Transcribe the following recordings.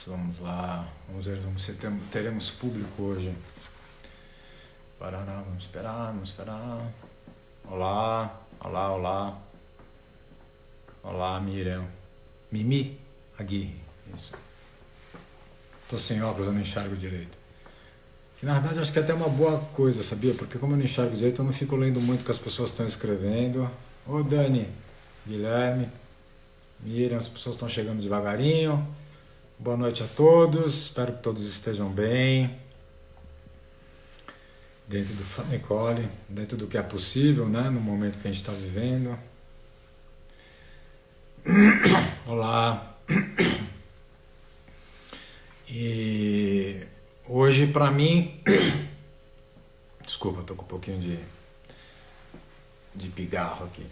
vamos lá. Vamos ver se teremos público hoje. Parará, vamos esperar. Olá, olá, olá. Olá, Miriam. Mimi Aguirre, isso. Tô sem óculos, eu não enxergo direito. Que na verdade acho que é até uma boa coisa, sabia? Porque como eu não enxergo direito, eu não fico lendo muito o que as pessoas estão escrevendo. Ô Dani, Guilherme, Miriam, as pessoas estão chegando devagarinho. Boa noite a todos, espero que todos estejam bem. Dentro do Nicole, dentro do que é possível, né? No momento que a gente está vivendo. Olá. E hoje para mim, desculpa, tô com um pouquinho de pigarro aqui.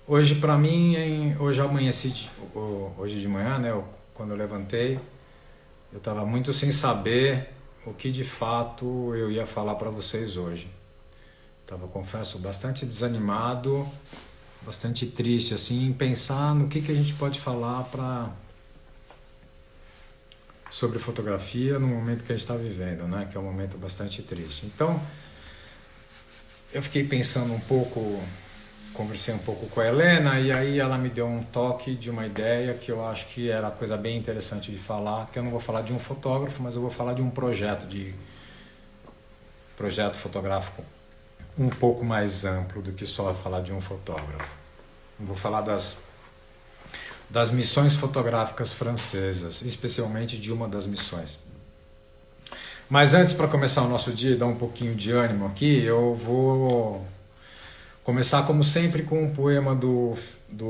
Hoje para mim, hoje amanheci, hoje de manhã, né? Quando eu levantei, eu estava muito sem saber o que de fato eu ia falar para vocês hoje. Estava, confesso, bastante desanimado, bastante triste assim, em pensar no que a gente pode falar sobre fotografia no momento que a gente está vivendo, né? Que é um momento bastante triste. Então, eu fiquei pensando um pouco, conversei um pouco com a Helena e aí ela me deu um toque de uma ideia que eu acho que era coisa bem interessante de falar, que eu não vou falar de um fotógrafo, mas eu vou falar de um projeto fotográfico um pouco mais amplo do que só falar de um fotógrafo. Eu vou falar das missões fotográficas francesas, especialmente de uma das missões. Mas antes, para começar o nosso dia e dar um pouquinho de ânimo aqui, eu vou começar, como sempre, com um poema do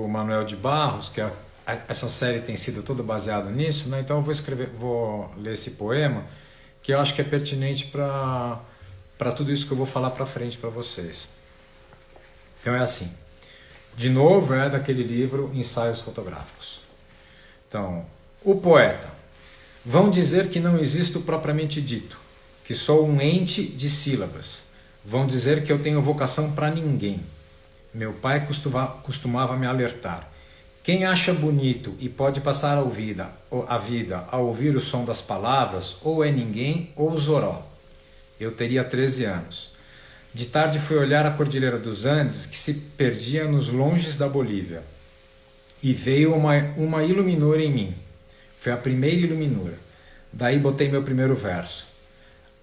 Manuel de Barros, que essa série tem sido toda baseada nisso, né? Então eu vou ler esse poema, que eu acho que é pertinente para tudo isso que eu vou falar para frente para vocês. Então é assim. De novo, é daquele livro Ensaios Fotográficos. Então, o poeta. Vão dizer que não existo propriamente dito, que sou um ente de sílabas. Vão dizer que eu tenho vocação para ninguém. Meu pai costumava me alertar. Quem acha bonito e pode passar a vida a ouvir o som das palavras, ou é ninguém ou zoró. Eu teria 13 anos. De tarde fui olhar a Cordilheira dos Andes, que se perdia nos longes da Bolívia. E veio uma iluminura em mim. Foi a primeira iluminura. Daí botei meu primeiro verso.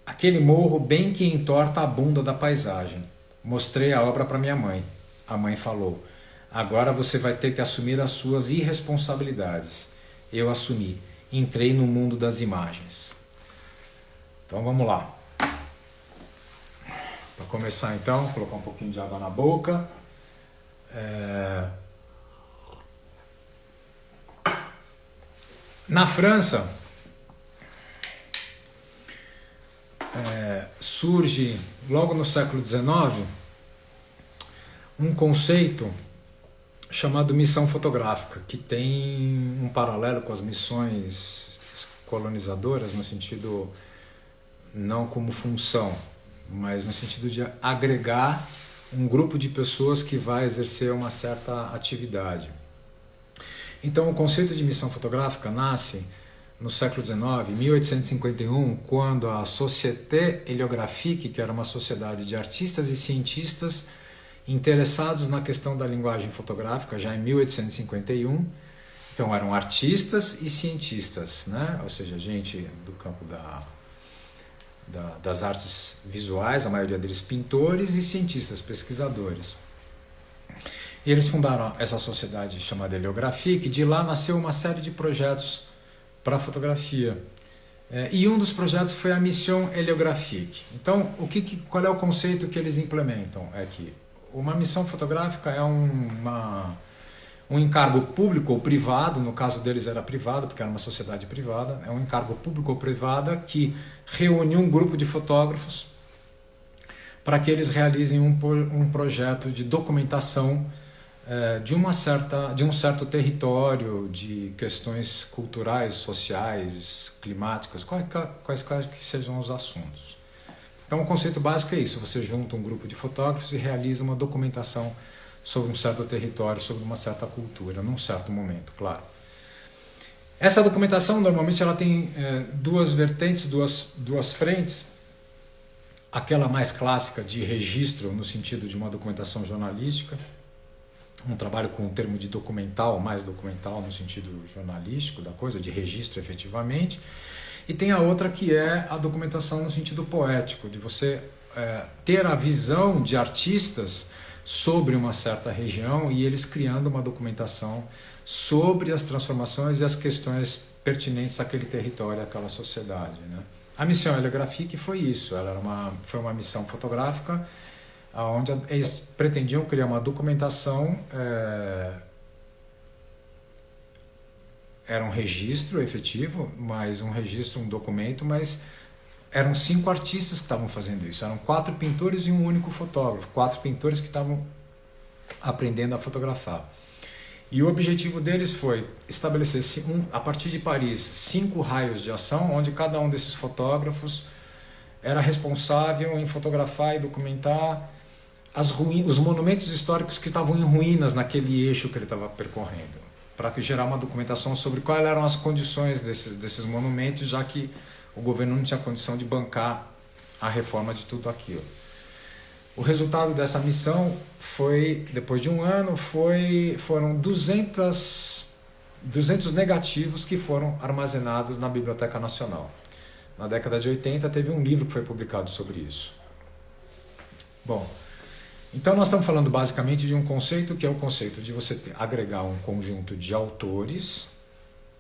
Aquele morro bem que entorta a bunda da paisagem. Mostrei a obra para minha mãe. A mãe falou, agora você vai ter que assumir as suas irresponsabilidades. Eu assumi. Entrei no mundo das imagens. Então vamos lá. Para começar então, vou colocar um pouquinho de água na boca. Na França, surge, logo no século XIX, um conceito chamado missão fotográfica, que tem um paralelo com as missões colonizadoras, no sentido não como função, mas no sentido de agregar um grupo de pessoas que vai exercer uma certa atividade. Então o conceito de missão fotográfica nasce no século XIX, 1851, quando a Société Héliographique, que era uma sociedade de artistas e cientistas interessados na questão da linguagem fotográfica, já em 1851, então eram artistas e cientistas, né? Ou seja, gente do campo das artes visuais, a maioria deles pintores e cientistas, pesquisadores. E eles fundaram essa sociedade chamada Héliographique, e de lá nasceu uma série de projetos para fotografia. E um dos projetos foi a Mission Héliographique. Então, qual é o conceito que eles implementam? É que uma missão fotográfica é um encargo público ou privado, no caso deles era privado, porque era uma sociedade privada, é um encargo público ou privada que reúne um grupo de fotógrafos para que eles realizem um projeto de documentação de um certo território, de questões culturais, sociais, climáticas, quaisquer que sejam os assuntos. Então o conceito básico é isso, você junta um grupo de fotógrafos e realiza uma documentação sobre um certo território, sobre uma certa cultura, num certo momento, claro. Essa documentação, normalmente, ela tem duas vertentes, duas frentes. Aquela mais clássica de registro, no sentido de uma documentação jornalística, um trabalho com o termo de documental, mais documental no sentido jornalístico da coisa, de registro efetivamente. E tem a outra que é a documentação no sentido poético, de você ter a visão de artistas sobre uma certa região e eles criando uma documentação sobre as transformações e as questões pertinentes àquele território, àquela sociedade, né? A missão Heliographique foi isso, foi uma missão fotográfica onde eles pretendiam criar uma documentação, era um registro efetivo, mas um registro, um documento, mas eram 5 artistas que estavam fazendo isso, eram 4 pintores e um único fotógrafo, 4 pintores que estavam aprendendo a fotografar. E o objetivo deles foi estabelecer, a partir de Paris, 5 raios de ação, onde cada um desses fotógrafos era responsável em fotografar e documentar os monumentos históricos que estavam em ruínas naquele eixo que ele estava percorrendo, para gerar uma documentação sobre quais eram as condições desses monumentos, já que o governo não tinha condição de bancar a reforma de tudo aquilo. O resultado dessa missão foi, depois de um ano, foram 200 negativos que foram armazenados na Biblioteca Nacional. Na década de 80 teve um livro que foi publicado sobre isso. Bom, então nós estamos falando basicamente de um conceito que é o conceito de você agregar um conjunto de autores,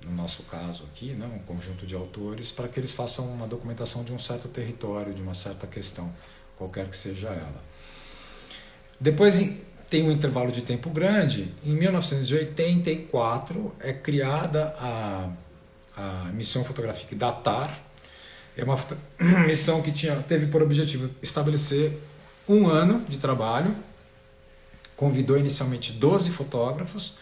no nosso caso aqui, né, um conjunto de autores, para que eles façam uma documentação de um certo território, de uma certa questão, qualquer que seja ela. Depois tem um intervalo de tempo grande. Em 1984 é criada a missão Photographique Datar. É uma missão que teve por objetivo estabelecer um ano de trabalho. Convidou inicialmente 12 fotógrafos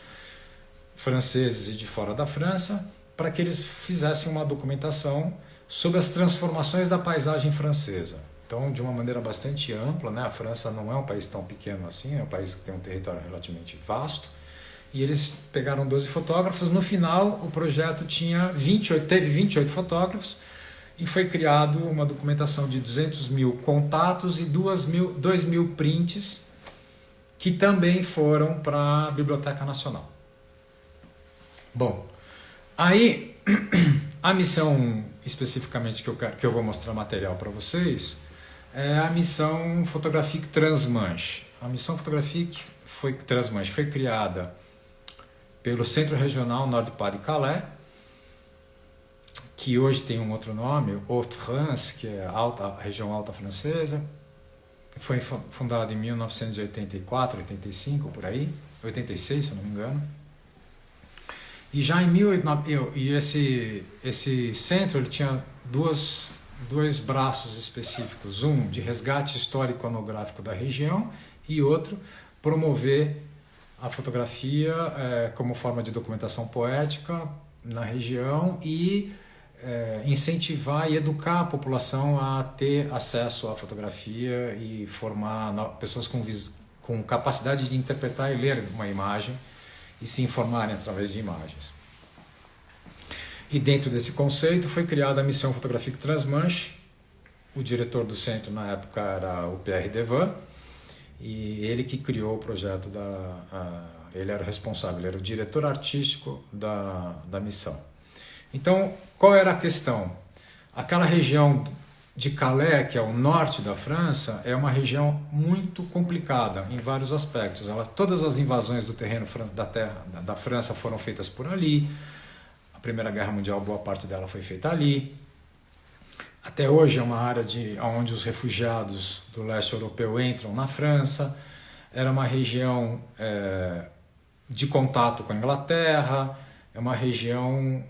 franceses e de fora da França para que eles fizessem uma documentação sobre as transformações da paisagem francesa. Então, de uma maneira bastante ampla, né? A França não é um país tão pequeno assim, é um país que tem um território relativamente vasto. E eles pegaram 12 fotógrafos. No final, o projeto teve 28 fotógrafos e foi criado uma documentação de 200 mil contatos e 2 mil prints que também foram para a Biblioteca Nacional. Bom, aí a missão especificamente que eu vou mostrar material para vocês é a missão Photographique Transmanche. A missão Photographique Transmanche foi criada pelo Centro Regional Nord-Pas-de-Calais, que hoje tem um outro nome, Haute-France, que é a região alta francesa. Foi fundado em 1984, 85, por aí, 86, se eu não me engano. E já em esse centro ele tinha dois braços específicos, um de resgate histórico-iconográfico da região e outro promover a fotografia como forma de documentação poética na região e incentivar e educar a população a ter acesso à fotografia e formar pessoas com capacidade de interpretar e ler uma imagem e se informarem através de imagens. E dentro desse conceito foi criada a missão Photographique Transmanche. O diretor do centro na época era o Pierre Devin, e ele que criou o projeto ele era o responsável, ele era o diretor artístico da missão. Então, qual era a questão? Aquela região de Calais, que é o norte da França, é uma região muito complicada em vários aspectos. Todas as invasões do terreno da França foram feitas por ali. A Primeira Guerra Mundial, boa parte dela foi feita ali. Até hoje é uma área onde os refugiados do leste europeu entram na França. Era uma região de contato com a Inglaterra, é uma região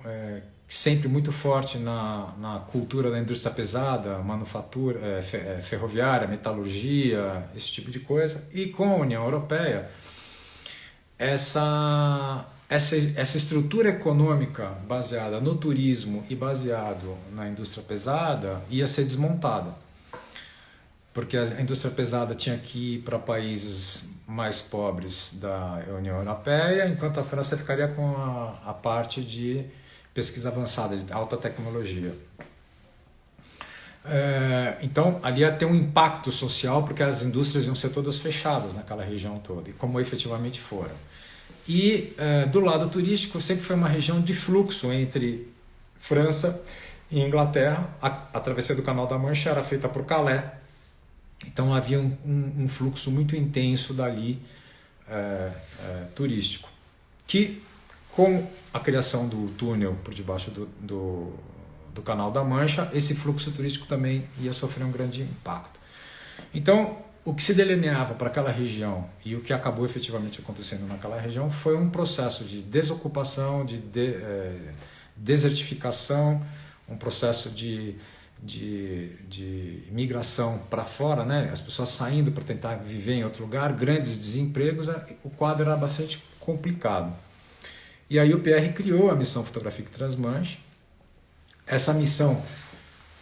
sempre muito forte na cultura da indústria pesada, manufatura, ferroviária, metalurgia, esse tipo de coisa. E com a União Europeia, essa estrutura econômica baseada no turismo e baseado na indústria pesada ia ser desmontada. Porque a indústria pesada tinha que ir para países mais pobres da União Europeia, enquanto a França ficaria com a parte de pesquisa avançada, de alta tecnologia. Então, ali ia ter um impacto social, porque as indústrias iam ser todas fechadas naquela região toda, e como efetivamente foram. E do lado turístico, sempre foi uma região de fluxo entre França e Inglaterra. A travessia do Canal da Mancha era feita por Calais, então havia um fluxo muito intenso dali turístico, que com a criação do túnel por debaixo do Canal da Mancha, esse fluxo turístico também ia sofrer um grande impacto. Então, o que se delineava para aquela região e o que acabou efetivamente acontecendo naquela região foi um processo de desocupação, de desertificação, um processo de migração para fora, né? As pessoas saindo para tentar viver em outro lugar, grandes desempregos, o quadro era bastante complicado. E aí o Pierre criou a missão Photographique Transmanche. Essa missão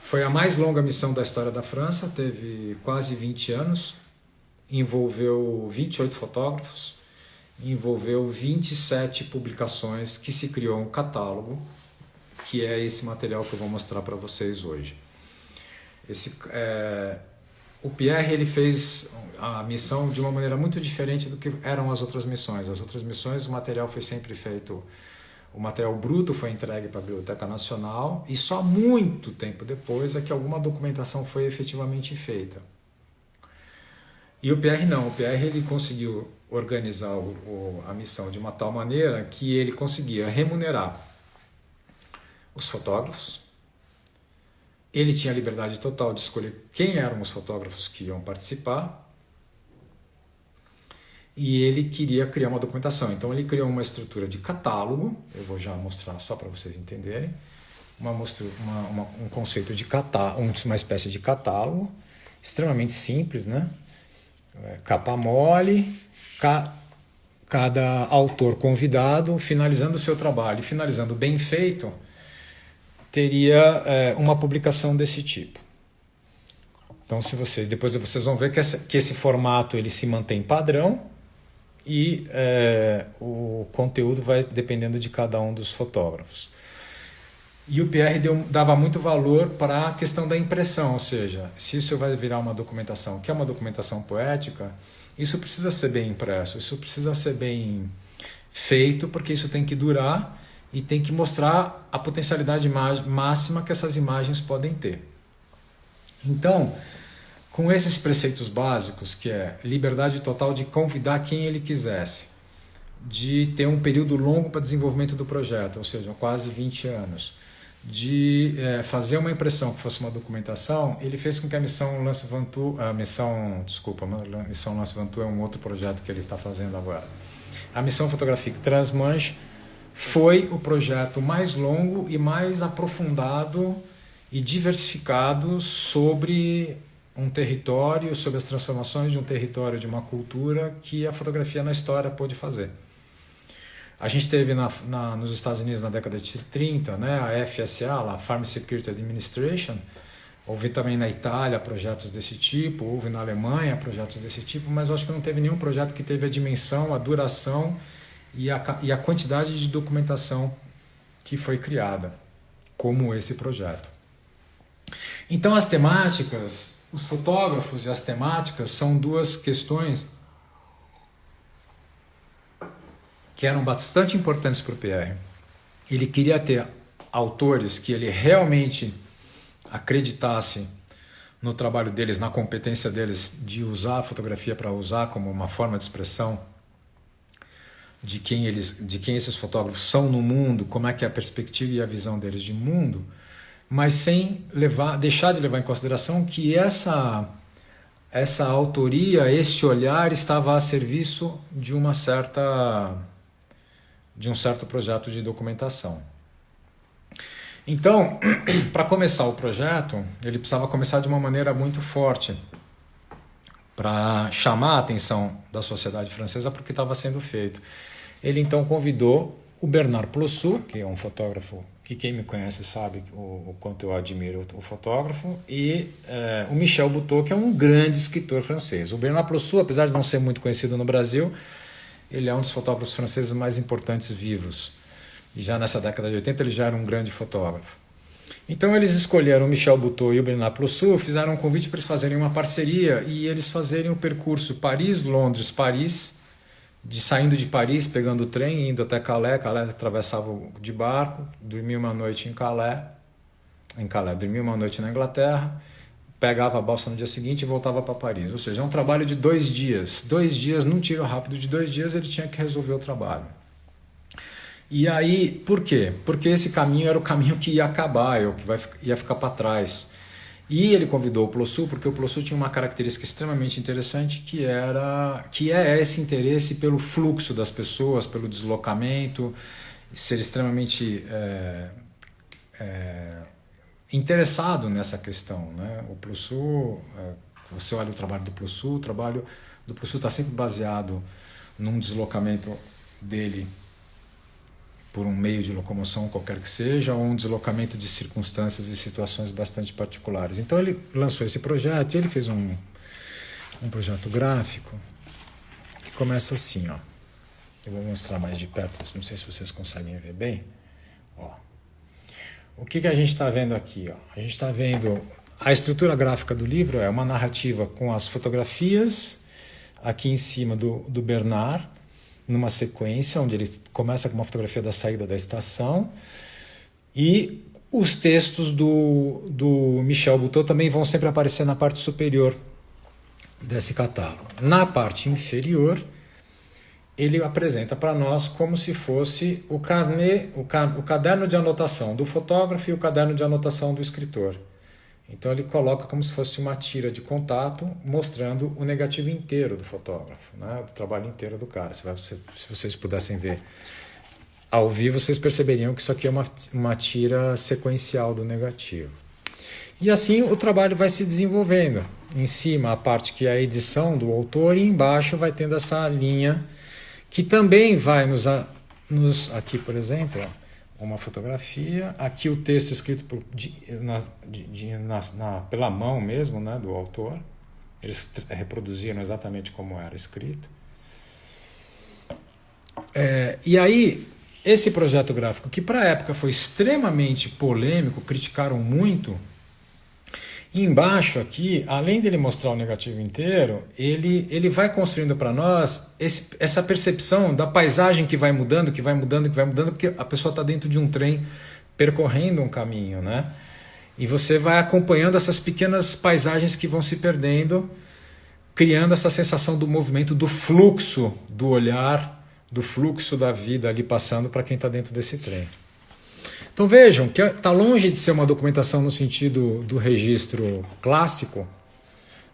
foi a mais longa missão da história da França, teve quase 20 anos, envolveu 28 fotógrafos, envolveu 27 publicações, que se criou um catálogo, que é esse material que eu vou mostrar para vocês hoje. O Pierre ele fez a missão de uma maneira muito diferente do que eram as outras missões. As outras missões, o material foi sempre feito, o material bruto foi entregue para a Biblioteca Nacional e só muito tempo depois é que alguma documentação foi efetivamente feita. E o Pierre não, o Pierre ele conseguiu organizar a missão de uma tal maneira que ele conseguia remunerar os fotógrafos. Ele tinha a liberdade total de escolher quem eram os fotógrafos que iam participar e ele queria criar uma documentação. Então ele criou uma estrutura de catálogo, eu vou já mostrar só para vocês entenderem, um conceito de catálogo, uma espécie de catálogo, extremamente simples, né? Capa mole, cada autor convidado, finalizando o seu trabalho, finalizando bem feito, teria uma publicação desse tipo. Então, depois vocês vão ver que esse formato ele se mantém padrão e o conteúdo vai dependendo de cada um dos fotógrafos. E o Pierre dava muito valor para a questão da impressão, ou seja, se isso vai virar uma documentação, que é uma documentação poética, isso precisa ser bem impresso, isso precisa ser bem feito, porque isso tem que durar e tem que mostrar a potencialidade máxima que essas imagens podem ter. Então, com esses preceitos básicos, que é liberdade total de convidar quem ele quisesse, de ter um período longo para desenvolvimento do projeto, ou seja, quase 20 anos, de fazer uma impressão que fosse uma documentação, ele fez com que a missão Lance Ventoux, a missão Lance Ventoux é um outro projeto que ele está fazendo agora. A missão Photographique Transmanche foi o projeto mais longo e mais aprofundado e diversificado sobre um território, sobre as transformações de um território, de uma cultura que a fotografia na história pôde fazer. A gente teve nos Estados Unidos na década de 30, né, a FSA, a Farm Security Administration, houve também na Itália projetos desse tipo, houve na Alemanha projetos desse tipo, mas eu acho que não teve nenhum projeto que teve a dimensão, a duração e a quantidade de documentação que foi criada, como esse projeto. Então as temáticas, os fotógrafos e as temáticas são duas questões que eram bastante importantes para o Pierre. Ele queria ter autores que ele realmente acreditasse no trabalho deles, na competência deles de usar a fotografia para usar como uma forma de expressão de quem esses fotógrafos são no mundo, como é que é a perspectiva e a visão deles de mundo, mas sem deixar de levar em consideração que essa autoria, esse olhar estava a serviço de um certo projeto de documentação. Então, para começar o projeto, ele precisava começar de uma maneira muito forte para chamar a atenção da sociedade francesa para o que estava sendo feito. Ele então convidou o Bernard Plossou, que é um fotógrafo que quem me conhece sabe o quanto eu admiro o fotógrafo, e o Michel Buteau, que é um grande escritor francês. O Bernard Plossou, apesar de não ser muito conhecido no Brasil, ele é um dos fotógrafos franceses mais importantes vivos. e já nessa década de 80 ele já era um grande fotógrafo. Então eles escolheram o Michel Buteau e o Bernard Plossou, fizeram um convite para eles fazerem uma parceria e eles fazerem o percurso Paris, Londres, Paris, saindo de Paris, pegando o trem, indo até Calais, Calais atravessava de barco, dormia uma noite em Calais, dormia uma noite na Inglaterra, pegava a balsa no dia seguinte e voltava para Paris. Ou seja, é um trabalho de 2 dias. 2 dias, num tiro rápido de 2 dias, ele tinha que resolver o trabalho. E aí, por quê? Porque esse caminho era o caminho que ia acabar, ia ficar para trás. E ele convidou o Plossou porque o Plossou tinha uma característica extremamente interessante que é esse interesse pelo fluxo das pessoas, pelo deslocamento, ser extremamente interessado nessa questão, né? O Plossou, você olha o trabalho do Plossou está sempre baseado num deslocamento dele por um meio de locomoção qualquer que seja, ou um deslocamento de circunstâncias e situações bastante particulares. Então ele lançou esse projeto e ele fez um projeto gráfico que começa assim, ó. Eu vou mostrar mais de perto, não sei se vocês conseguem ver bem. Ó. O que a gente está vendo aqui? Ó? A gente está vendo a estrutura gráfica do livro, é uma narrativa com as fotografias aqui em cima do Bernard, numa sequência onde ele começa com uma fotografia da saída da estação e os textos do Michel Buteau também vão sempre aparecer na parte superior desse catálogo. Na parte inferior, ele apresenta para nós como se fosse o caderno de anotação do fotógrafo e o caderno de anotação do escritor. Então ele coloca como se fosse uma tira de contato mostrando o negativo inteiro do fotógrafo, né? Do trabalho inteiro do cara. Se vocês pudessem ver ao vivo, vocês perceberiam que isso aqui é uma tira sequencial do negativo. E assim o trabalho vai se desenvolvendo. Em cima a parte que é a edição do autor e embaixo vai tendo essa linha que também vai aqui, por exemplo, ó, uma fotografia, aqui o texto escrito pela mão mesmo, né, do autor. Eles reproduziram exatamente como era escrito. E aí, esse projeto gráfico, que para a época foi extremamente polêmico, criticaram muito, e embaixo aqui, além dele mostrar o negativo inteiro, ele vai construindo para nós essa percepção da paisagem que vai mudando, porque a pessoa está dentro de um trem percorrendo um caminho, né? E você vai acompanhando essas pequenas paisagens que vão se perdendo, criando essa sensação do movimento, do fluxo do olhar, do fluxo da vida ali passando para quem está dentro desse trem. Então vejam que está longe de ser uma documentação no sentido do registro clássico,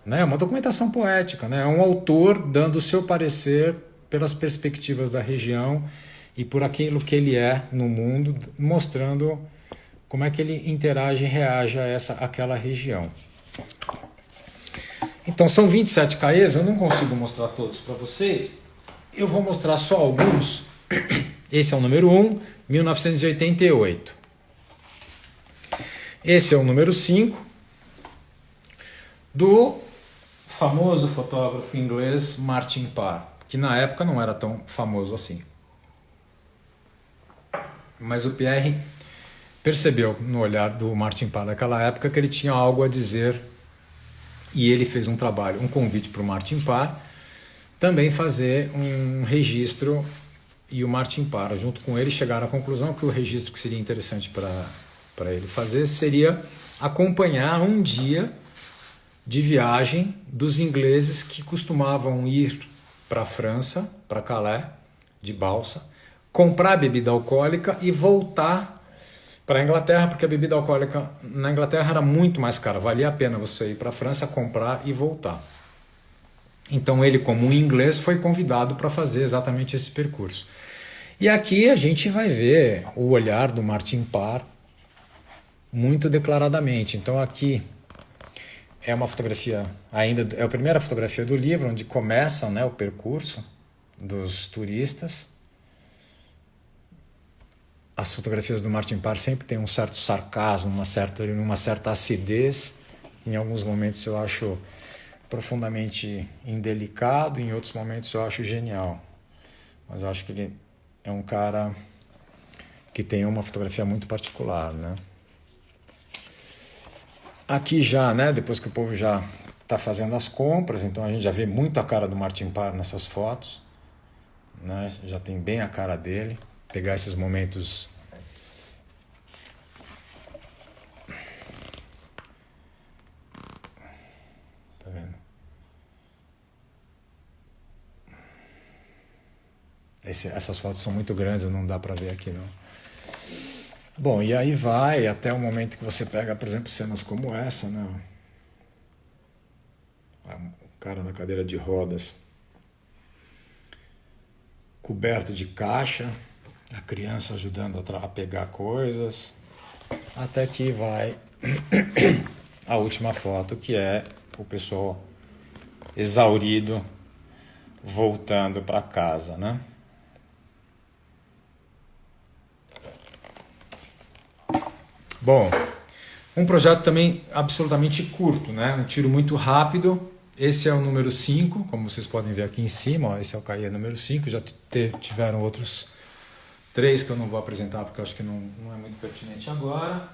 né? É uma documentação poética, né? É um autor dando o seu parecer pelas perspectivas da região e por aquilo que ele é no mundo, mostrando como é que ele interage e reage a aquela região. Então são 27 cahiers, eu não consigo mostrar todos para vocês, eu vou mostrar só alguns. Esse é o número 1, 1988. Esse é o número 5, do famoso fotógrafo inglês Martin Parr, que na época não era tão famoso assim. Mas o Pierre percebeu no olhar do Martin Parr naquela época que ele tinha algo a dizer e ele fez um convite para o Martin Parr também fazer um registro. E o Martin Parr, junto com ele, chegaram à conclusão que o registro que seria interessante para ele fazer seria acompanhar um dia de viagem dos ingleses que costumavam ir para a França, para Calais, de balsa, comprar bebida alcoólica e voltar para a Inglaterra, porque a bebida alcoólica na Inglaterra era muito mais cara, valia a pena você ir para a França, comprar e voltar. Então ele, como um inglês, foi convidado para fazer exatamente esse percurso. E aqui a gente vai ver o olhar do Martin Parr muito declaradamente. Então aqui é uma fotografia, ainda é a primeira fotografia do livro, onde começa, né, o percurso dos turistas. As fotografias do Martin Parr sempre têm um certo sarcasmo, uma certa acidez. Em alguns momentos eu acho profundamente indelicado, em outros momentos eu acho genial. Mas eu acho que ele é um cara que tem uma fotografia muito particular, né? Aqui já, né, depois que o povo já está fazendo as compras, então a gente já vê muito a cara do Martin Parr nessas fotos, né? Já tem bem a cara dele. Pegar esses momentos tá vendo? Essas fotos são muito grandes, não dá para ver aqui não. Bom, e aí vai até o momento que você pega, por exemplo, cenas como essa, né? O cara na cadeira de rodas, coberto de caixa, a criança ajudando a pegar coisas, até que vai a última foto, que é o pessoal exaurido voltando para casa, né? Bom, um projeto também absolutamente curto, né? Um tiro muito rápido. Esse é o número 5, como vocês podem ver aqui em cima, ó, esse é o Caia número 5, já tiveram outros 3 que eu não vou apresentar porque eu acho que não é muito pertinente agora.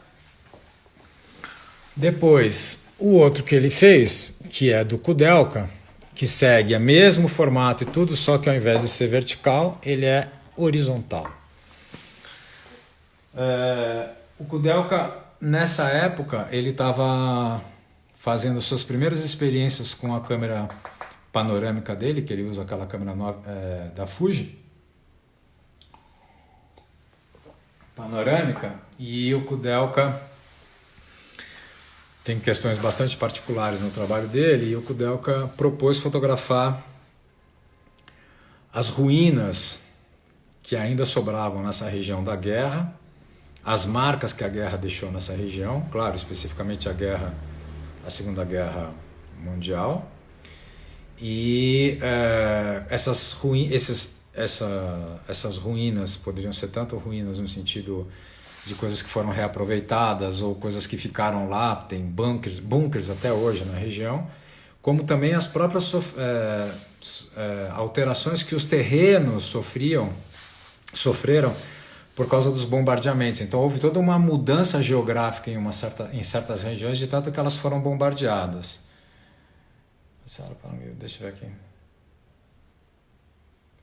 Depois, o outro que ele fez, que é do Kudelka, que segue o mesmo formato e tudo, só que ao invés de ser vertical, ele é horizontal. O Kudelka, nessa época, ele estava fazendo suas primeiras experiências com a câmera panorâmica dele, que ele usa aquela câmera da Fuji, panorâmica, e o Kudelka tem questões bastante particulares no trabalho dele, e o Kudelka propôs fotografar as ruínas que ainda sobravam nessa região da guerra, as marcas que a guerra deixou nessa região, claro, especificamente a Segunda Guerra Mundial, e essas ruínas poderiam ser tanto ruínas no sentido de coisas que foram reaproveitadas ou coisas que ficaram lá, tem bunkers até hoje na região, como também as próprias alterações que os terrenos sofreram por causa dos bombardeamentos. Então houve toda uma mudança geográfica em certas regiões, de tanto que elas foram bombardeadas. Deixa eu ver aqui.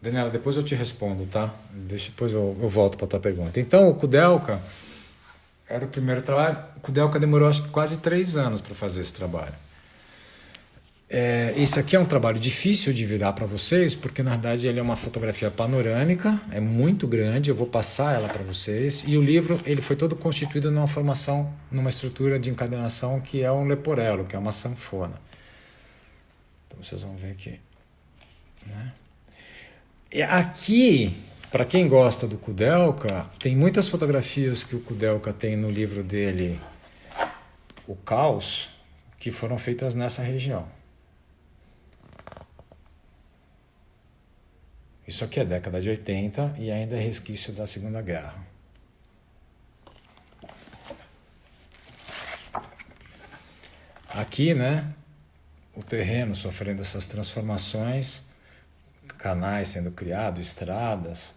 Daniela, depois eu te respondo, tá? Depois eu volto para a tua pergunta. Então, o Kudelka era o primeiro trabalho. O Kudelka demorou acho que quase 3 anos para fazer esse trabalho. Esse aqui é um trabalho difícil de virar para vocês, porque na verdade ele é uma fotografia panorâmica, é muito grande, eu vou passar ela para vocês. E o livro ele foi todo constituído numa estrutura de encadernação que é um leporello, que é uma sanfona. Então vocês vão ver aqui, né? E aqui, para quem gosta do Kudelka, tem muitas fotografias que o Kudelka tem no livro dele, O Caos, que foram feitas nessa região. Isso aqui é década de 80 e ainda é resquício da Segunda Guerra. Aqui, né, o terreno sofrendo essas transformações, canais sendo criados, estradas.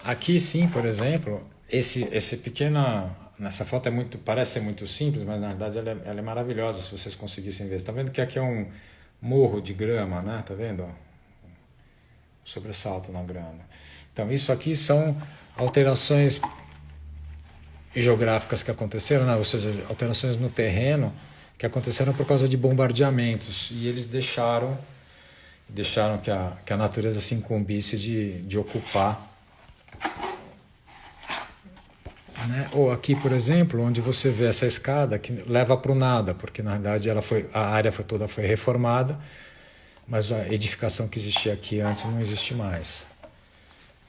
Aqui sim, por exemplo, esse pequena... Nessa foto parece ser muito simples, mas na verdade ela é maravilhosa se vocês conseguissem ver. Você tá vendo que aqui é um morro de grama, né? Tá vendo? Sobressalto na grama. Então isso aqui são alterações geográficas que aconteceram, né? Ou seja, alterações no terreno que aconteceram por causa de bombardeamentos. E eles deixaram que a natureza se incumbisse de ocupar. Né? Ou aqui, por exemplo, onde você vê essa escada que leva para o nada, porque na verdade a área toda foi reformada, mas a edificação que existia aqui antes não existe mais.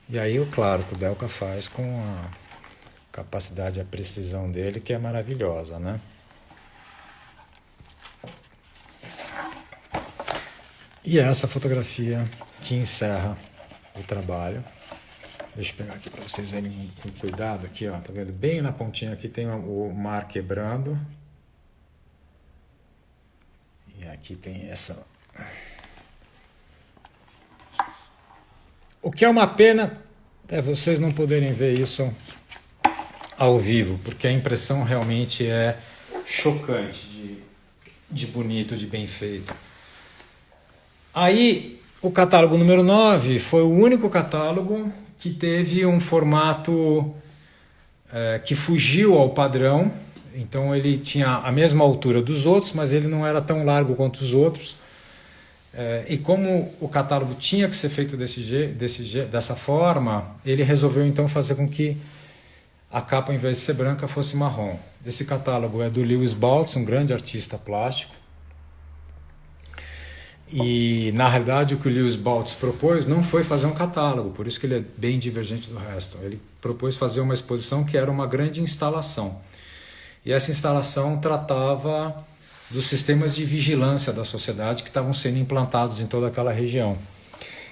E aí, claro, que o Kudelka faz com a capacidade, a precisão dele, que é maravilhosa, né? E é essa fotografia que encerra o trabalho. Deixa eu pegar aqui para vocês verem com cuidado aqui, ó, tá vendo? Bem na pontinha aqui tem o mar quebrando. E aqui tem essa que é uma pena é vocês não poderem ver isso ao vivo, porque a impressão realmente é chocante de bonito, de bem feito. Aí, o catálogo número 9 foi o único catálogo que teve um formato que fugiu ao padrão. Então ele tinha a mesma altura dos outros, mas ele não era tão largo quanto os outros. E como o catálogo tinha que ser feito dessa forma, ele resolveu então fazer com que a capa, ao invés de ser branca, fosse marrom. Esse catálogo é do Lewis Baltz, um grande artista plástico. E, na realidade, o que o Lewis Baltz propôs não foi fazer um catálogo, por isso que ele é bem divergente do resto. Ele propôs fazer uma exposição que era uma grande instalação. E essa instalação tratava dos sistemas de vigilância da sociedade que estavam sendo implantados em toda aquela região.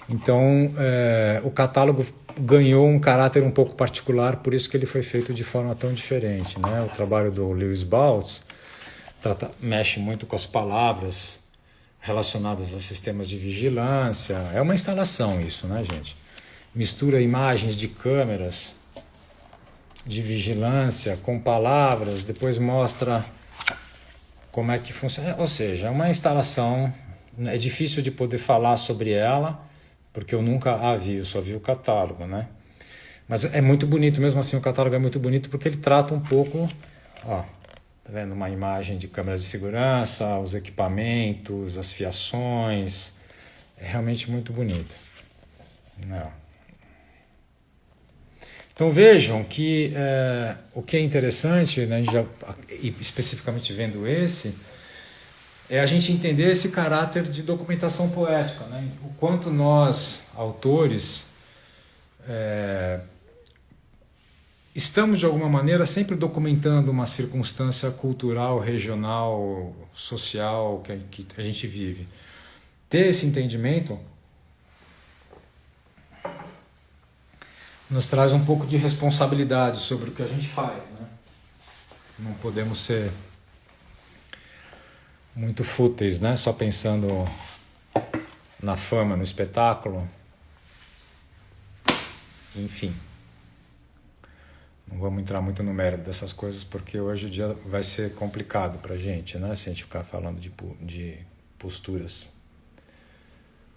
Então, o catálogo ganhou um caráter um pouco particular, por isso que ele foi feito de forma tão diferente, né? O trabalho do Lewis Baltz mexe muito com as palavras relacionadas a sistemas de vigilância. É uma instalação isso, né, gente? Mistura imagens de câmeras de vigilância com palavras, depois mostra como é que funciona. Ou seja, é uma instalação, é difícil de poder falar sobre ela, porque eu nunca a vi, eu só vi o catálogo, né? Mas é muito bonito, mesmo assim o catálogo é muito bonito porque ele trata um pouco, ó, tá vendo? Uma imagem de câmeras de segurança, os equipamentos, as fiações, é realmente muito bonito. Não. Então vejam que o que é interessante, né, especificamente vendo esse, é a gente entender esse caráter de documentação poética, né? O quanto nós, autores, estamos de alguma maneira sempre documentando uma circunstância cultural, regional, social que a gente vive. Ter esse entendimento nos traz um pouco de responsabilidade sobre o que a gente faz, né? Não podemos ser muito fúteis, né? Só pensando na fama, no espetáculo. Enfim. Não vamos entrar muito no mérito dessas coisas, porque hoje o dia vai ser complicado pra gente, né? Se a gente ficar falando de posturas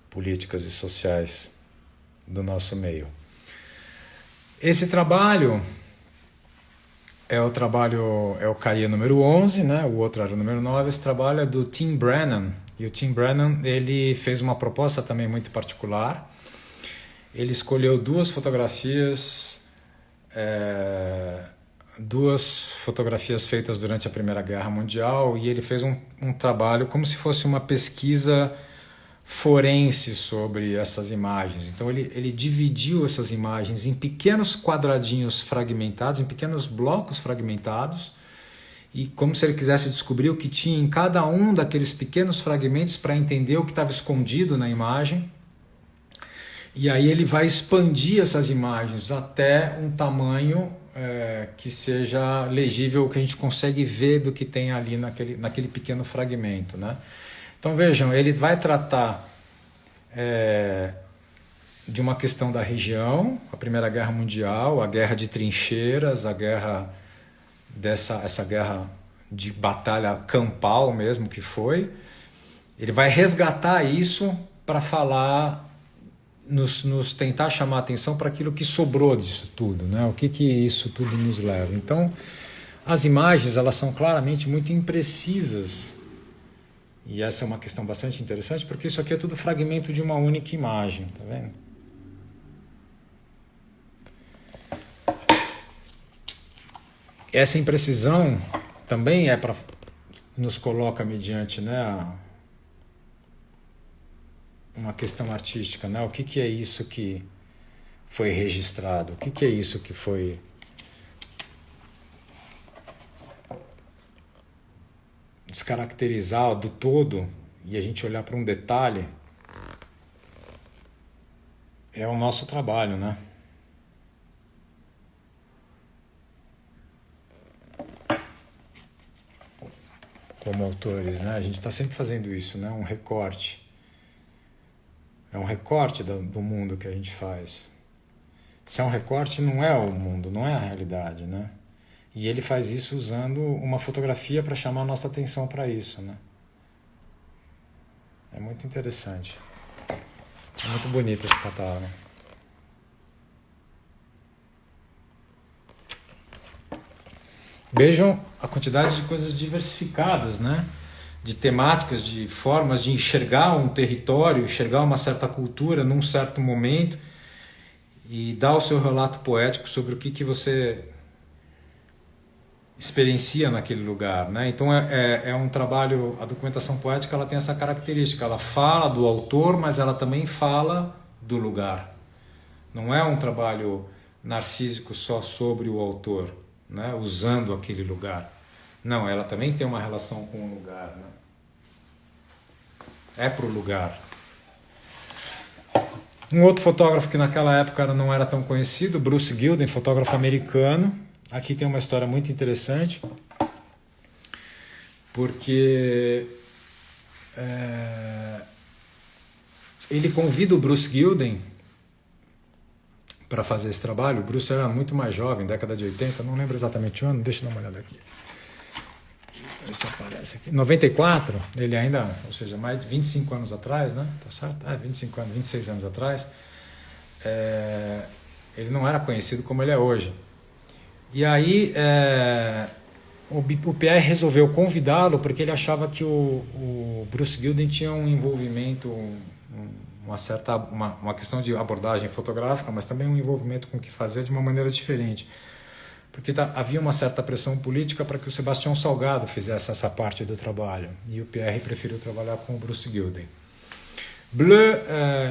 políticas e sociais do nosso meio. Esse trabalho é o CAIA número 11, né? O outro era o número 9. Esse trabalho é do Tim Brennan. E o Tim Brennan, ele fez uma proposta também muito particular. Ele escolheu duas fotografias feitas durante a Primeira Guerra Mundial, e ele fez um trabalho como se fosse uma pesquisa forense sobre essas imagens. Então ele dividiu essas imagens em pequenos quadradinhos fragmentados, em pequenos blocos fragmentados, e como se ele quisesse descobrir o que tinha em cada um daqueles pequenos fragmentos para entender o que estava escondido na imagem. E aí ele vai expandir essas imagens até um tamanho que seja legível, que a gente consegue ver do que tem ali naquele pequeno fragmento, né? Então vejam, ele vai tratar de uma questão da região, a Primeira Guerra Mundial, a guerra de trincheiras, essa guerra de batalha campal mesmo que foi. Ele vai resgatar isso para falar, nos tentar chamar a atenção para aquilo que sobrou disso tudo, né? O que isso tudo nos leva. Então, as imagens, elas são claramente muito imprecisas. E essa é uma questão bastante interessante, porque isso aqui é tudo fragmento de uma única imagem, tá vendo? Essa imprecisão também nos coloca mediante, né, uma questão artística, né? O que é isso que foi registrado? O que é isso que foi descaracterizar do todo e a gente olhar para um detalhe? É o nosso trabalho, né? Como autores, né? A gente está sempre fazendo isso, né? Um recorte. É um recorte do mundo que a gente faz. Se é um recorte, não é o mundo, não é a realidade, né? E ele faz isso usando uma fotografia para chamar a nossa atenção para isso, né? É muito interessante. É muito bonito esse catálogo. Vejam a quantidade de coisas diversificadas, né? De temáticas, de formas de enxergar um território, enxergar uma certa cultura num certo momento e dar o seu relato poético sobre o que você experiencia naquele lugar, né? Então é um trabalho, a documentação poética ela tem essa característica, ela fala do autor, mas ela também fala do lugar. Não é um trabalho narcísico só sobre o autor, né? Usando aquele lugar. Não, ela também tem uma relação com o lugar, né? É pro lugar. Um outro fotógrafo que naquela época não era tão conhecido, Bruce Gilden, fotógrafo americano. Aqui tem uma história muito interessante, porque ele convida o Bruce Gilden para fazer esse trabalho. O Bruce era muito mais jovem, década de 80, não lembro exatamente o ano, deixa eu dar uma olhada aqui. Isso aparece aqui. 94, ele ainda, ou seja, mais de 25 anos atrás, né? Tá certo? 25 anos, 26 anos atrás, ele não era conhecido como ele é hoje. E aí o Pierre resolveu convidá-lo porque ele achava que o Bruce Gilden tinha um envolvimento, uma questão de abordagem fotográfica, mas também um envolvimento com o que fazer de uma maneira diferente. Porque havia uma certa pressão política para que o Sebastião Salgado fizesse essa parte do trabalho. E o Pierre preferiu trabalhar com o Bruce Gilden. Bleu,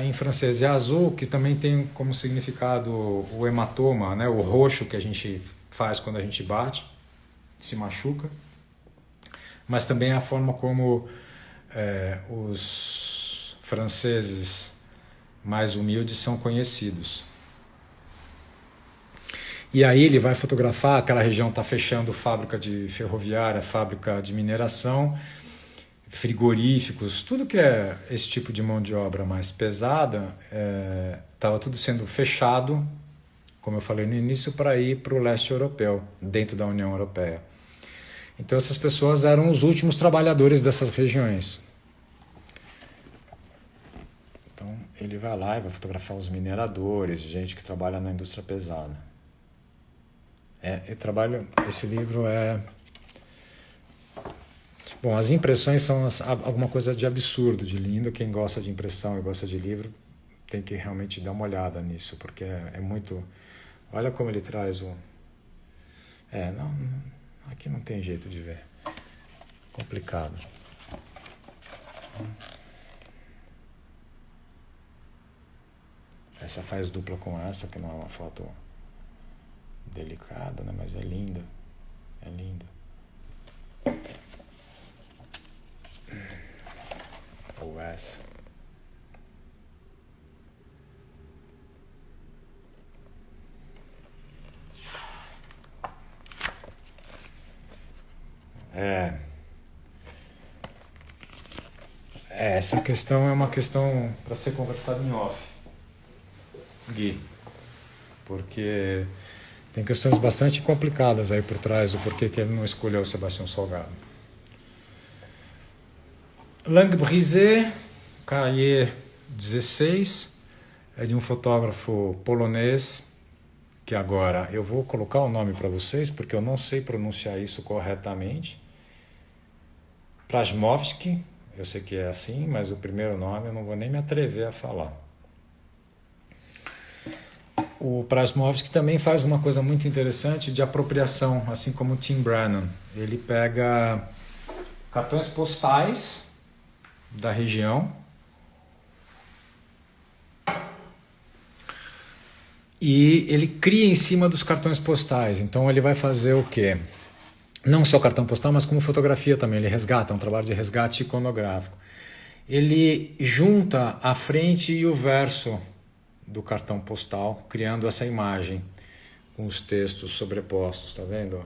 em francês, é azul, que também tem como significado o hematoma, né? O roxo que a gente faz quando a gente bate, se machuca. Mas também a forma como os franceses mais humildes são conhecidos. E aí ele vai fotografar, aquela região está fechando fábrica de ferroviária, fábrica de mineração, frigoríficos, tudo que é esse tipo de mão de obra mais pesada, estava tudo sendo fechado, como eu falei no início, para ir para o leste europeu, dentro da União Europeia. Então essas pessoas eram os últimos trabalhadores dessas regiões. Então ele vai lá e vai fotografar os mineradores, gente que trabalha na indústria pesada. Esse livro Bom, as impressões são alguma coisa de absurdo, de lindo. Quem gosta de impressão e gosta de livro tem que realmente dar uma olhada nisso, porque é muito... Olha como ele traz o... aqui não tem jeito de ver. Complicado. Essa faz dupla com essa, que não é uma foto delicada, né? Mas é linda. É linda. Ou essa. Essa questão é uma questão para ser conversada em off, Gui, porque tem questões bastante complicadas aí por trás do porquê que ele não escolheu o Sebastião Salgado. Langue Brisé, Cahiers 16, é de um fotógrafo polonês, que agora eu vou colocar o nome para vocês, porque eu não sei pronunciar isso corretamente. Prasmovski, eu sei que é assim, mas o primeiro nome eu não vou nem me atrever a falar. O Prasmovski também faz uma coisa muito interessante de apropriação, assim como o Tim Brennan. Ele pega cartões postais da região e ele cria em cima dos cartões postais. Então ele vai fazer o quê? Não só cartão postal, mas como fotografia também. Ele resgata, é um trabalho de resgate iconográfico. Ele junta a frente e o verso do cartão postal, criando essa imagem com os textos sobrepostos, tá vendo?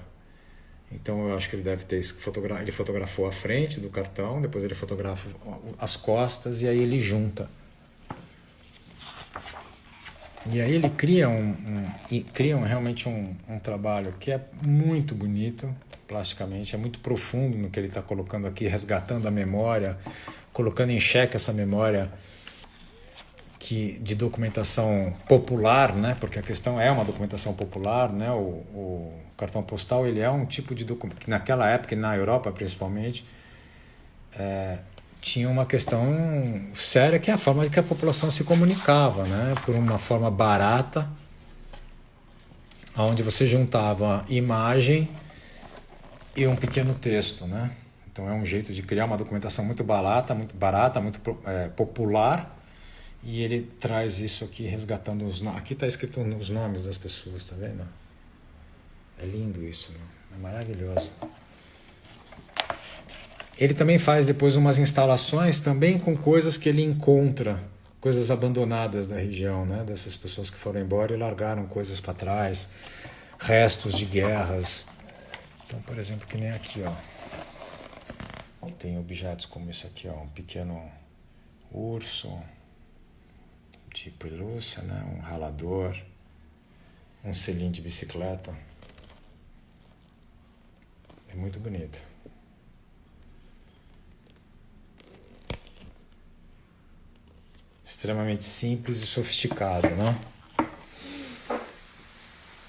Então eu acho que ele deve ter ele fotografou a frente do cartão, depois ele fotografa as costas e aí ele junta. E aí ele cria realmente um trabalho que é muito bonito plasticamente, é muito profundo no que ele está colocando aqui, resgatando a memória, colocando em xeque essa memória de documentação popular, né? Porque a questão é uma documentação popular, né? O cartão postal ele é um tipo de documento que naquela época, e na Europa principalmente, tinha uma questão séria que é a forma que a população se comunicava, né? Por uma forma barata, onde você juntava imagem e um pequeno texto, né? Então é um jeito de criar uma documentação muito barata, muito popular, e ele traz isso aqui resgatando os nomes. Aqui está escrito os nomes das pessoas, tá vendo? É lindo isso, né? É maravilhoso. Ele também faz depois umas instalações também com coisas que ele encontra, coisas abandonadas da região, né? Dessas pessoas que foram embora e largaram coisas para trás, restos de guerras. Então, por exemplo, que nem aqui, ó. Tem objetos como esse aqui, ó, um pequeno urso de pelúcia, né? Um ralador, um selim de bicicleta. É muito bonito. Extremamente simples e sofisticado, né?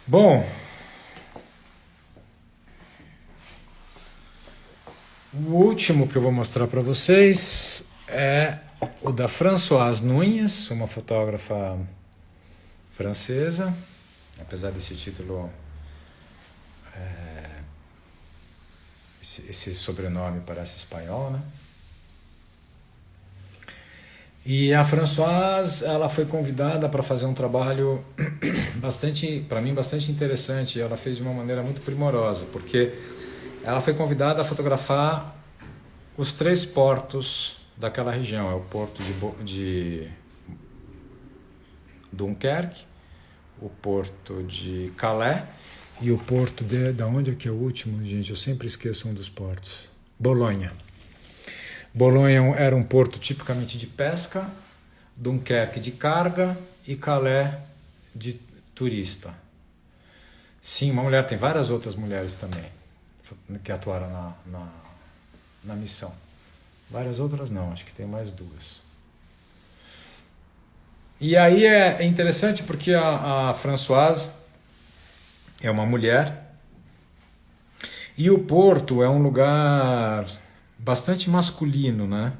Bom, o último que eu vou mostrar para vocês é o da Françoise Nunez, uma fotógrafa francesa, apesar desse título, esse sobrenome parece espanhol, né? E a Françoise, ela foi convidada para fazer um trabalho para mim, bastante interessante. Ela fez de uma maneira muito primorosa, porque ela foi convidada a fotografar os 3 portos daquela região. É o porto de Dunkerque, o porto de Calais e o porto da onde é que é o último, gente? Eu sempre esqueço um dos portos. Bolonha. Bolonha era um porto tipicamente de pesca, Dunkerque de carga e Calais de turista. Sim, uma mulher, tem várias outras mulheres também que atuaram na missão. Várias outras não, acho que tem mais 2. E aí é interessante porque a Françoise é uma mulher e o porto é um lugar bastante masculino, né?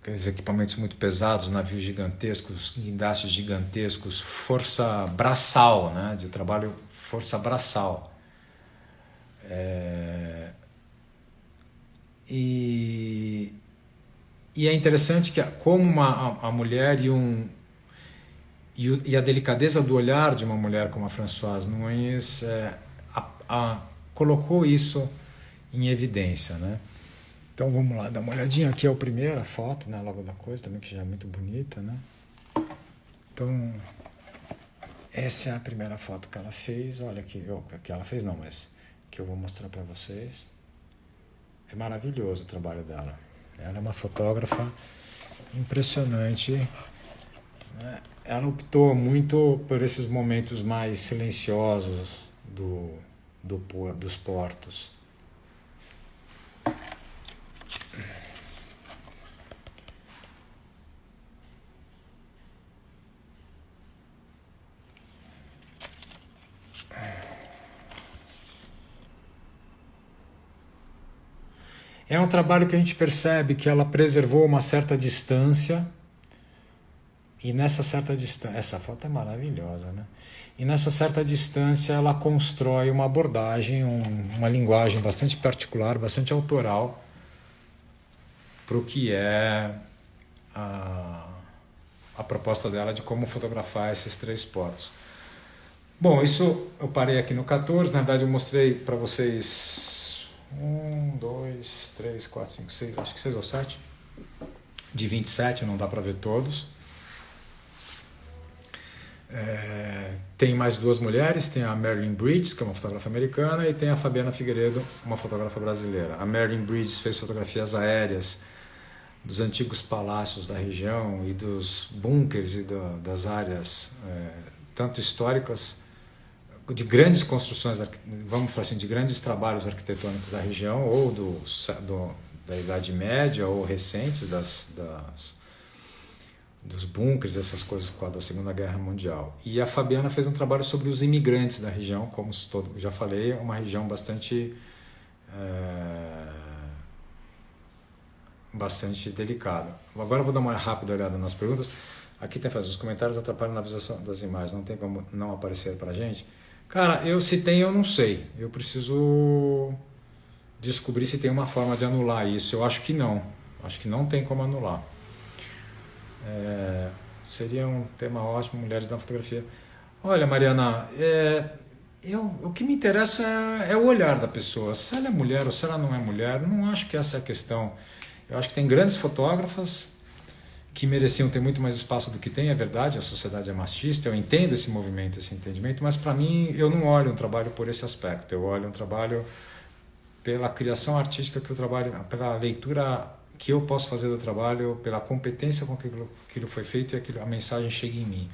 Aqueles equipamentos muito pesados, navios gigantescos, guindastes gigantescos, força braçal, né? De trabalho, força braçal. E é interessante que como a mulher e a delicadeza do olhar de uma mulher como a Françoise Nunez colocou isso em evidência, né? Então vamos lá, dar uma olhadinha. Aqui é a primeira foto, né, logo da coisa, também que já é muito bonita, né? Então, essa é a primeira foto que ela fez. Olha aqui, que ela fez não, mas que eu vou mostrar para vocês. É maravilhoso o trabalho dela. Ela é uma fotógrafa impressionante, né? Ela optou muito por esses momentos mais silenciosos dos portos. É um trabalho que a gente percebe que ela preservou uma certa distância, e nessa certa distância, essa foto é maravilhosa, né? E nessa certa distância ela constrói uma abordagem, uma linguagem bastante particular, bastante autoral para o que é a proposta dela de como fotografar esses 3 portos. Bom, isso eu parei aqui no 14, na verdade eu mostrei para vocês 1, 2, 3, 4, 5, 6, acho que 6 ou 7. De 27, não dá para ver todos. Tem mais 2 mulheres, tem a Marilyn Bridges, que é uma fotógrafa americana, e tem a Fabiana Figueiredo, uma fotógrafa brasileira. A Marilyn Bridges fez fotografias aéreas dos antigos palácios da região e dos bunkers e das áreas tanto históricas, de grandes construções, vamos falar assim, de grandes trabalhos arquitetônicos da região, ou da Idade Média, ou recentes, dos bunkers, essas coisas por causa da Segunda Guerra Mundial. E a Fabiana fez um trabalho sobre os imigrantes da região, como já falei, é uma região bastante delicada. Agora eu vou dar uma rápida olhada nas perguntas. Aqui tem os comentários atrapalham na visualização das imagens, não tem como não aparecer para a gente. Cara, se tem, eu não sei. Eu preciso descobrir se tem uma forma de anular isso. Eu acho que não. Acho que não tem como anular. Seria um tema ótimo, mulheres na fotografia. Olha, Mariana, o que me interessa é o olhar da pessoa. Se ela é mulher ou se ela não é mulher, não acho que essa é a questão. Eu acho que tem grandes fotógrafas que mereciam ter muito mais espaço do que tem, é verdade, a sociedade é machista, eu entendo esse movimento, esse entendimento, mas para mim eu não olho um trabalho por esse aspecto, eu olho um trabalho pela criação artística que eu trabalho, pela leitura que eu posso fazer do trabalho, pela competência com que aquilo foi feito e a mensagem chega em mim.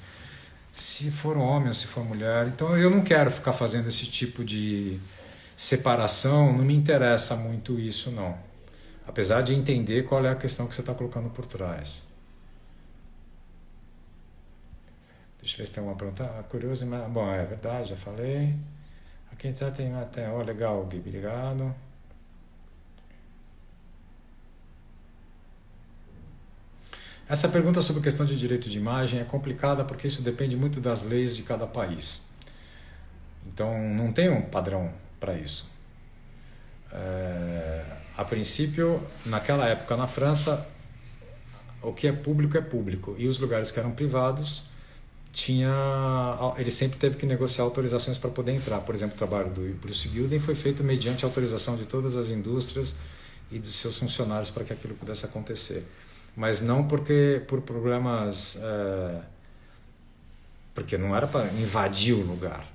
Se for um homem ou se for mulher, então eu não quero ficar fazendo esse tipo de separação, não me interessa muito isso não, apesar de entender qual é a questão que você está colocando por trás. Deixa eu ver se tem uma pergunta. Curioso, mas... Bom, é verdade, já falei. Aqui já tem até... Ó, legal, Gui, obrigado. Essa pergunta sobre questão de direito de imagem é complicada porque isso depende muito das leis de cada país. Então, não tem um padrão para isso. A princípio, naquela época na França, o que é público. E os lugares que eram privados... ele sempre teve que negociar autorizações para poder entrar. Por exemplo, o trabalho do Bruce Gilden foi feito mediante autorização de todas as indústrias e dos seus funcionários para que aquilo pudesse acontecer. Mas não por problemas... porque não era para invadir o lugar,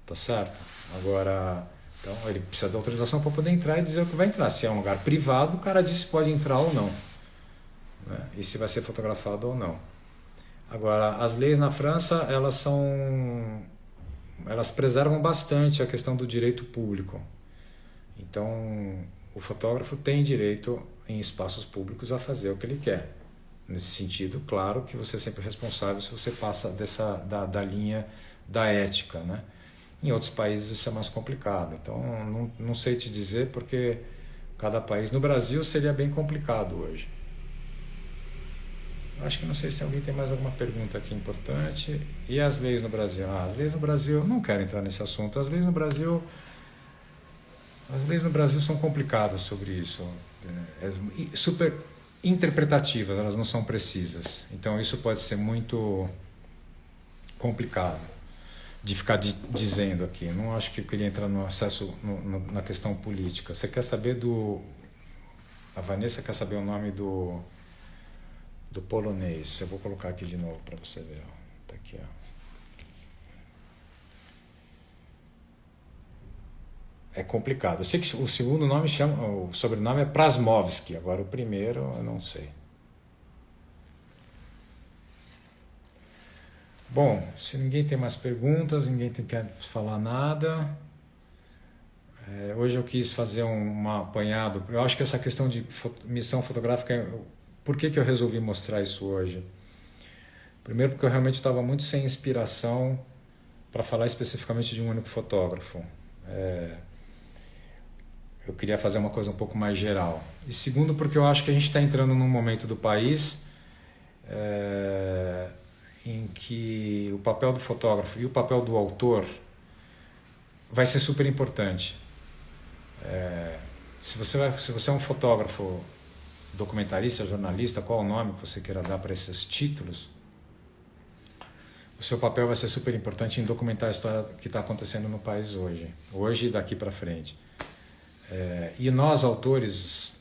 tá certo? Agora, então, ele precisa de autorização para poder entrar e dizer o que vai entrar. Se é um lugar privado, o cara diz se pode entrar ou não, né? E se vai ser fotografado ou não. Agora, as leis na França, elas preservam bastante a questão do direito público. Então, o fotógrafo tem direito, em espaços públicos, a fazer o que ele quer. Nesse sentido, claro que você é sempre responsável se você passa da linha da ética, né? Em outros países isso é mais complicado. Então, não sei te dizer porque cada país... No Brasil seria bem complicado hoje. Acho que não sei se alguém tem mais alguma pergunta aqui importante. E as leis no Brasil? As leis no Brasil, não quero entrar nesse assunto. As leis no Brasil são complicadas sobre isso. Super interpretativas, elas não são precisas. Então isso pode ser muito complicado de ficar dizendo aqui. Não acho que eu queria entrar no acesso na questão política. Você quer saber a Vanessa quer saber o nome do polonês. Eu vou colocar aqui de novo para você ver. Tá aqui, ó. É complicado. Eu sei que o segundo nome o sobrenome é Prasmovski. Agora o primeiro eu não sei. Bom, se ninguém tem mais perguntas, ninguém quer falar nada. Hoje eu quis fazer um apanhado. Eu acho que essa questão de missão fotográfica... Por que eu resolvi mostrar isso hoje? Primeiro porque eu realmente estava muito sem inspiração para falar especificamente de um único fotógrafo. Eu queria fazer uma coisa um pouco mais geral. E segundo porque eu acho que a gente está entrando num momento do país em que o papel do fotógrafo e o papel do autor vai ser super importante. Se você é um fotógrafo, documentarista, jornalista, qual o nome que você queira dar para esses títulos, o seu papel vai ser super importante em documentar a história que está acontecendo no país hoje e daqui para frente. E nós, autores,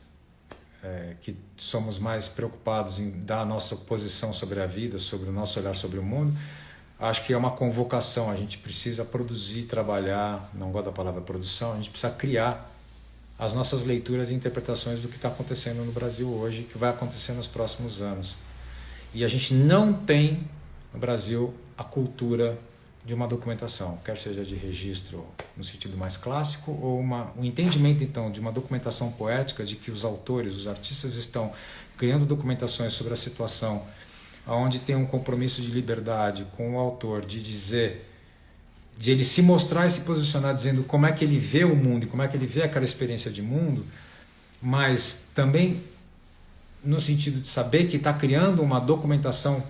que somos mais preocupados em dar a nossa posição sobre a vida, sobre o nosso olhar sobre o mundo, acho que é uma convocação. A gente precisa produzir, trabalhar, não gosto da palavra produção, a gente precisa criar as nossas leituras e interpretações do que está acontecendo no Brasil hoje, que vai acontecer nos próximos anos. E a gente não tem no Brasil a cultura de uma documentação, quer seja de registro no sentido mais clássico, ou um entendimento então de uma documentação poética, de que os autores, os artistas estão criando documentações sobre a situação, onde tem um compromisso de liberdade com o autor, de dizer, de ele se mostrar e se posicionar dizendo como é que ele vê o mundo e como é que ele vê aquela experiência de mundo, mas também no sentido de saber que está criando uma documentação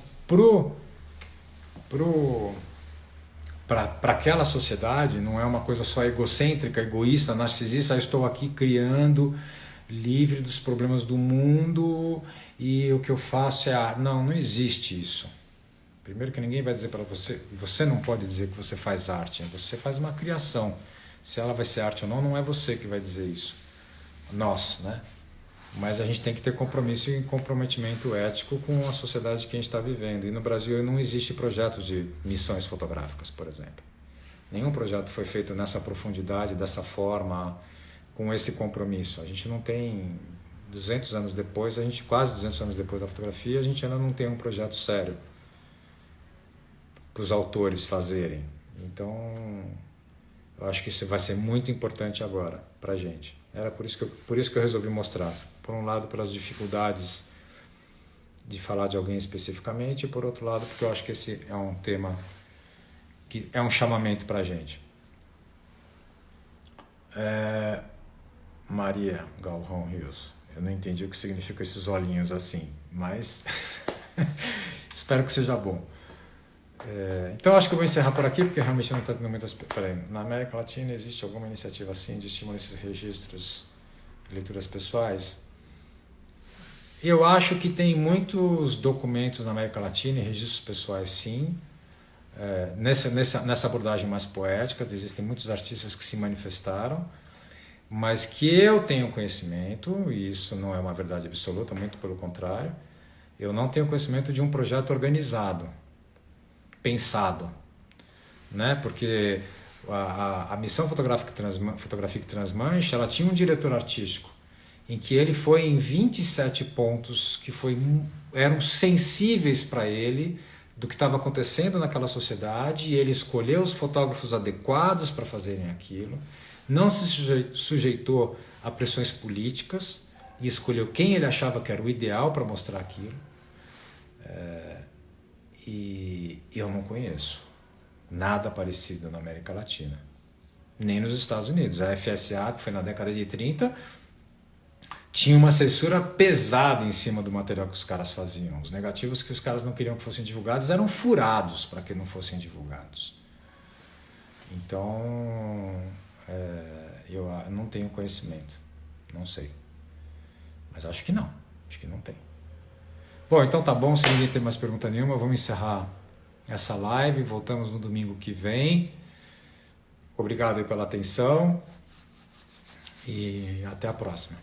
para aquela sociedade, não é uma coisa só egocêntrica, egoísta, narcisista, eu estou aqui criando, livre dos problemas do mundo e o que eu faço é Não, não existe isso. Primeiro que ninguém vai dizer para você, você não pode dizer que você faz arte, você faz uma criação. Se ela vai ser arte ou não, não é você que vai dizer isso. Nós, né? Mas a gente tem que ter compromisso e comprometimento ético com a sociedade que a gente está vivendo. E no Brasil não existe projeto de missões fotográficas, por exemplo. Nenhum projeto foi feito nessa profundidade, dessa forma, com esse compromisso. A gente não tem, 200 anos depois, quase 200 anos depois da fotografia, a gente ainda não tem um projeto sério para os autores fazerem. Então, eu acho que isso vai ser muito importante agora para a gente. Era por isso que eu resolvi mostrar. Por um lado, pelas dificuldades de falar de alguém especificamente, e por outro lado, porque eu acho que esse é um tema que é um chamamento para a gente. Maria Galvão Rios. Eu não entendi o que significa esses olhinhos assim, mas espero que seja bom. Então acho que eu vou encerrar por aqui, porque realmente não está tendo muitas... Na América Latina existe alguma iniciativa assim de estímulo a esses registros, leituras pessoais? Eu acho que tem muitos documentos na América Latina e registros pessoais, sim. Nessa abordagem mais poética, existem muitos artistas que se manifestaram, mas que eu tenho conhecimento, e isso não é uma verdade absoluta, muito pelo contrário, eu não tenho conhecimento de um projeto organizado, pensado, né? Porque a missão Fotografia que Transmancha, ela tinha um diretor artístico, em que ele foi em 27 pontos que eram sensíveis para ele do que estava acontecendo naquela sociedade, e ele escolheu os fotógrafos adequados para fazerem aquilo, não se sujeitou a pressões políticas e escolheu quem ele achava que era o ideal para mostrar aquilo. E eu não conheço nada parecido na América Latina, nem nos Estados Unidos. A FSA, que foi na década de 30, tinha uma censura pesada em cima do material que os caras faziam. Os negativos que os caras não queriam que fossem divulgados eram furados para que não fossem divulgados. Então, eu não tenho conhecimento, não sei. Mas acho que não tem. Bom, então tá bom, se ninguém tem mais pergunta nenhuma, vamos encerrar essa live, voltamos no domingo que vem. Obrigado aí pela atenção e até a próxima.